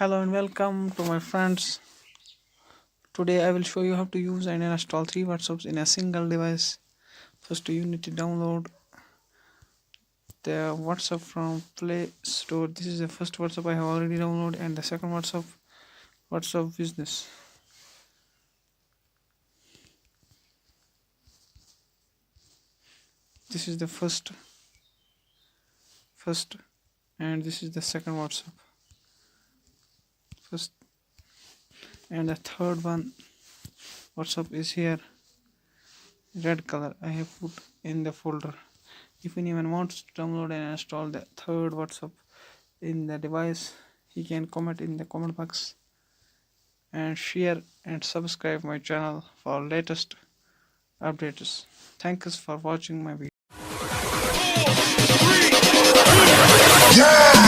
Hello and welcome to my friends. Today I will show you how to use and install three WhatsApps in a single device. First you need to download the WhatsApp from Play Store. This is the first WhatsApp I have already downloaded and the second WhatsApp Business. This is the first and this is the second first and the third one WhatsApp is here, red color. I have put in the folder. If anyone wants to download and install the third WhatsApp in the device, he can comment in the comment box and share and subscribe my channel for latest updates. Thanks for watching my video. Yeah!